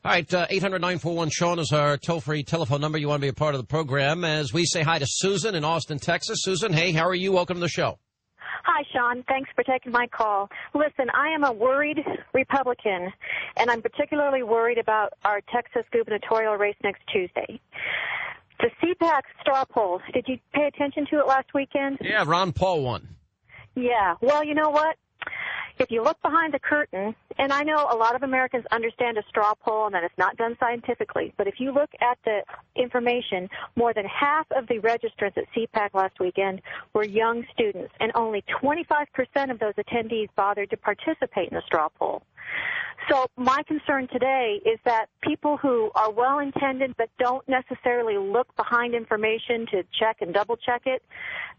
All right, 800-941-SEAN is our toll-free telephone number. You want to be a part of the program as we say hi to Susan in Austin, Texas. Susan, hey, how are you? Welcome to the show. Hi, Sean. Thanks for taking my call. Listen, I am a worried Republican, and I'm particularly worried about our Texas gubernatorial race next Tuesday. The CPAC straw poll, did you pay attention to it last weekend? Yeah, Ron Paul won. Yeah. Well, you know what? If you look behind the curtain, and I know a lot of Americans understand a straw poll and that it's not done scientifically, but if you look at the information, more than half of the registrants at CPAC last weekend were young students, and only 25% of those attendees bothered to participate in the straw poll. So my concern today is that people who are well-intended but don't necessarily look behind information to check and double-check it,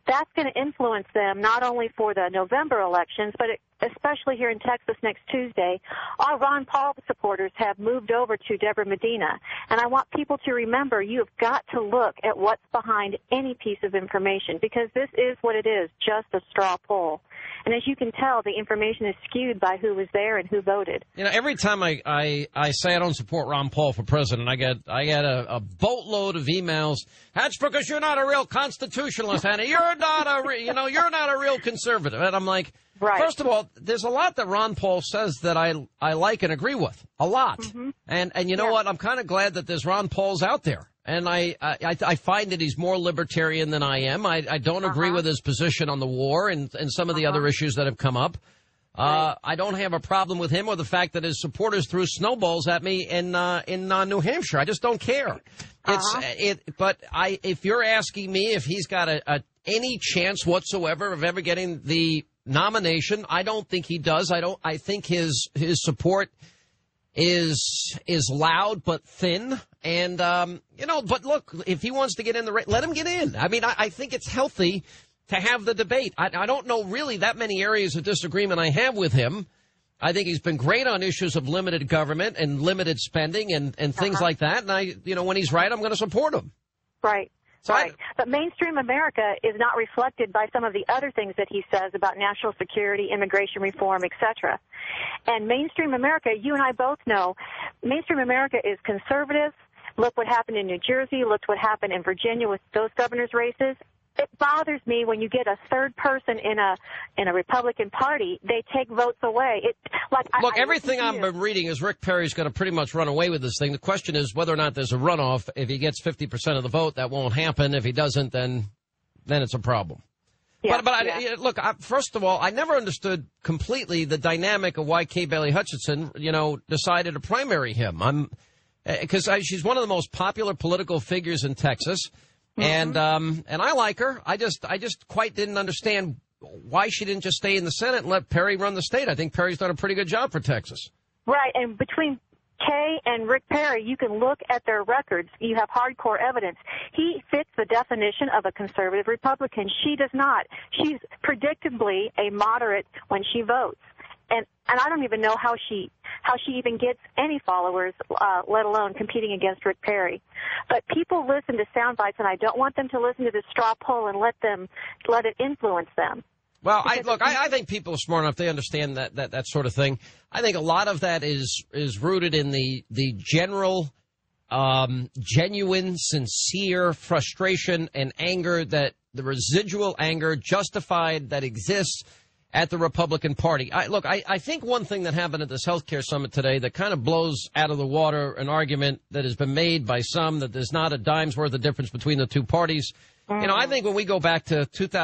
that's going to influence them not only for the November elections, but especially here in Texas next Tuesday. Our Ron Paul supporters have moved over to Deborah Medina, and I want people to remember you have got to look at what's behind any piece of information, because this is what it is, just a straw poll. And as you can tell, the information is skewed by who was there and who voted. You know, every time I say I don't support Ron Paul for president, I get a boatload of emails. That's because you're not a real constitutionalist, Hannah. You're not a real conservative. And I'm like, right. First of all, there's a lot that Ron Paul says that I like and agree with. A lot. Mm-hmm. And you know what? I'm kind of glad that there's Ron Pauls out there. And I find that he's more libertarian than I am. I don't agree with his position on the war and some of the other issues that have come up. I don't have a problem with him or the fact that his supporters threw snowballs at me in New Hampshire. I just don't care. But if you're asking me if he's got any chance whatsoever of ever getting the nomination, I don't think he does. I think his support is loud but thin. And, but look, if he wants to get in the race, let him get in. I mean, I think it's healthy to have the debate. I don't know really that many areas of disagreement I have with him. I think he's been great on issues of limited government and limited spending and things like that. And when he's right, I'm going to support him. Right. Right. But mainstream America is not reflected by some of the other things that he says about national security, immigration reform, etc. And mainstream America, you and I both know, mainstream America is conservative. Look what happened in New Jersey. Look what happened in Virginia with those governors' races. It bothers me when you get a third person in a Republican Party. They take votes away. Look, everything I've been reading is Rick Perry's going to pretty much run away with this thing. The question is whether or not there's a runoff. If he gets 50% of the vote, that won't happen. If he doesn't, then it's a problem. Yeah, look, first of all, I never understood completely the dynamic of why Kay Bailey Hutchinson, decided to primary him. Because she's one of the most popular political figures in Texas. Mm-hmm. And I like her. I just quite didn't understand why she didn't just stay in the Senate and let Perry run the state. I think Perry's done a pretty good job for Texas. Right. And between Kay and Rick Perry, you can look at their records. You have hardcore evidence. He fits the definition of a conservative Republican. She does not. She's predictably a moderate when she votes. And I don't even know how she even gets any followers, let alone competing against Rick Perry. But people listen to sound bites, and I don't want them to listen to this straw poll and let it influence them. Well, I think people are smart enough. They understand that sort of thing. I think a lot of that is rooted in the general, genuine, sincere frustration and anger, that the residual anger justified that exists at the Republican Party. I think one thing that happened at this healthcare summit today that kind of blows out of the water an argument that has been made by some that there's not a dime's worth of difference between the two parties. I think when we go back to